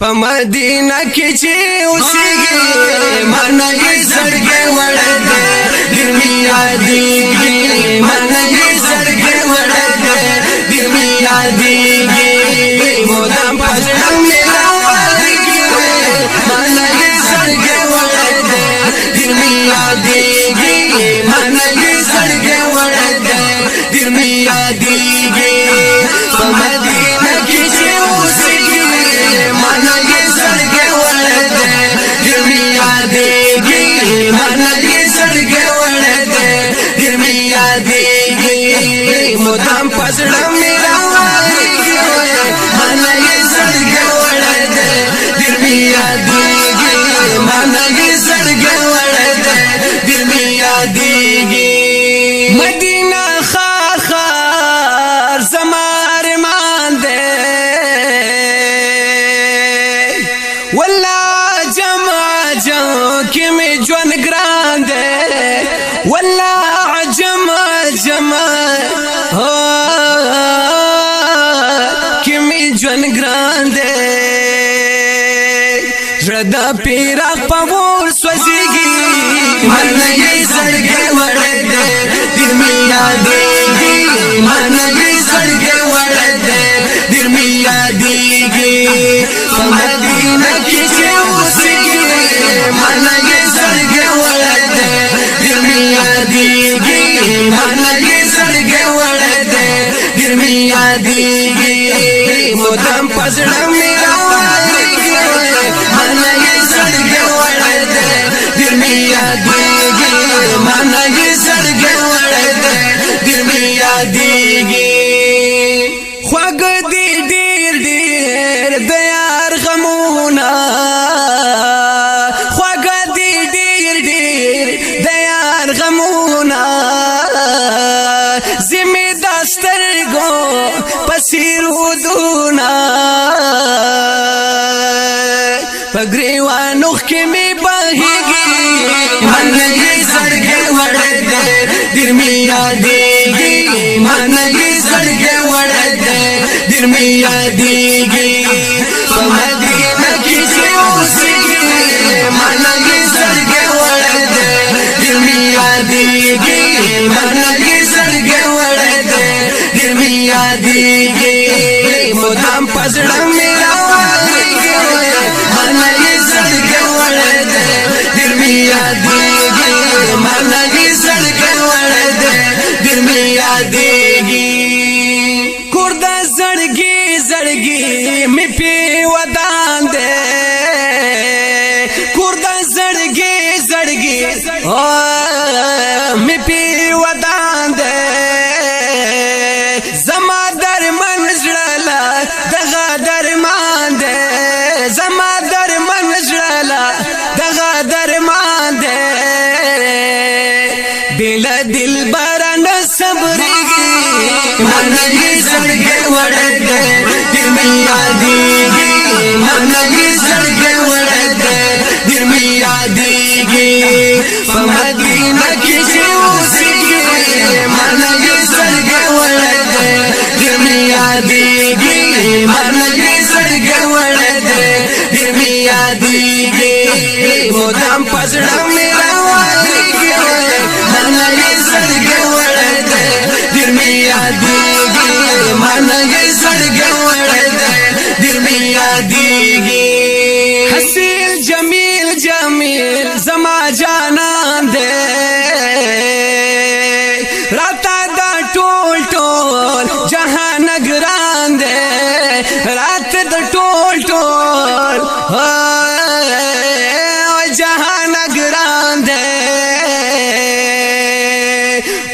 په مدینه کې چې اوسېږي منګي زړګي وړه ده دل می یادېږي منګي زړګي وړه ده دل می یادېږي مودام په زړه مې راوړېږي منګي زړګي وړه ده دل می یادېږي منګي زړګي وړه ده دل می یادېږي په مدینه کې چې اوسېږي منګي زړګي وړه ده دل می یادېږي منګي زړګي وړه ده دل می یادېږي مودام په زړه مې راوړېږي منګي زړګي وړه ده دل می یادېږي منګي زړګي وړه ده دل می یادېږي مدینه خار خار زمار مان ده والله جمع جمع کې می ژوند ګران ده والله جمع جمع کې می ژوند ګران ده زړه د پیراق په ور سوځيږي منګي زړګي وړه ده دل می یادېږي منګي زړګي وړه ده دل می یادېږي په مدینه کې چې اوسېږي منګي زړګي وړه ده دل می یادېږي منګي زړګي وړه ده دل می یادېږي مودام په زړه مې راوړېږي منګي زړګي وړه ده دل می یادېږي منګي زړګي وړه ده دل می یادېږي خوږ دې ډېر ډېر د یار غمونه خوږ دې ډېر ډېر د یار غمونه زمې د سترګو پسې رودونه په ګریوانو کې مې بهېږي منګي زړګي وړه ده دل می یادېږي منګي زړګي وړه ده دل می یادېږي په مدینه کې چې اوسېږي منګي زړګي وړه ده دل می یادېږي منګي زړګي وړه ده دل می یادېږي مودام په زړه مې راوړېږي منګي زړګي وړه ده دل می یادېږي منګي زړګي وړه ده دل می یادېږي کور د زړګي زړګي مې په ودان ده کور د زړګي زړګي مې په ودان ده زما درمن زړه دغه درمان ده زما درمن زړه دغه درمان ده دل دل باران صبرېږي منګي زړګي وړه ده دل می یادېږي منګي زړګي وړه ده دل می یادېږي په مدینه کې چې اوسېږي منګي زړګي وړه ده دل می یادېږي منګي زړګي وړه ده دل می یادېږي مودام په زړه مې راوړېږي منګي زړګي وړه ده دل می یادېږي منګي زړګي وړه ده دل می یادېږي حسین جمیل جمیل زما جانان ده راته دا ټول ټول جهان ګران ده راته دا ټول ټول جهان ګران ده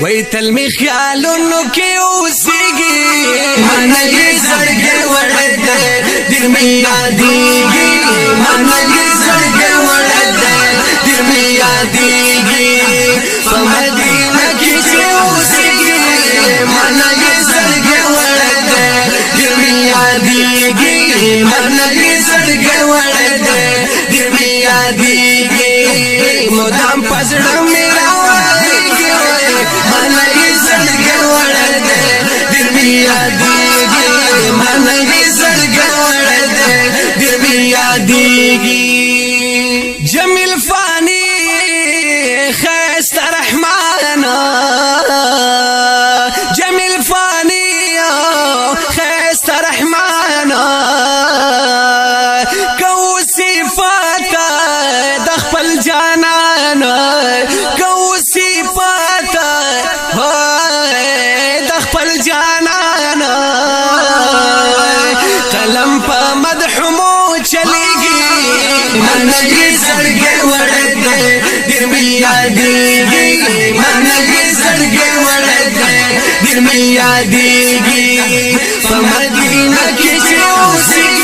وای تل می خیالونو کې اوسېږي منګي زړګي وړه ده دل می یادېږي منګي زړګي وړه ده دل می یادېږي په مدینه کې چې اوسېږي منګي زړګي وړه ده دل می یادېږي منګي زړګي وړه ده دل می یادېږي مودام په زړه مې راوړېږي منګي زړګي وړه ده دل می یادېږي منګي زړګي وړه ده دل می یادیږي جمیل فانی خیست رحمان جمیل فانی خیست رحمان کو صفات د خپل جانان کو صفات د خپل جانان قلم په مدح مو چلیږي منګي زړګي ورته ډېر مې یادېږي منګي زړګي ورته ډېر مې یادېږي په مدینه کې چې اوسې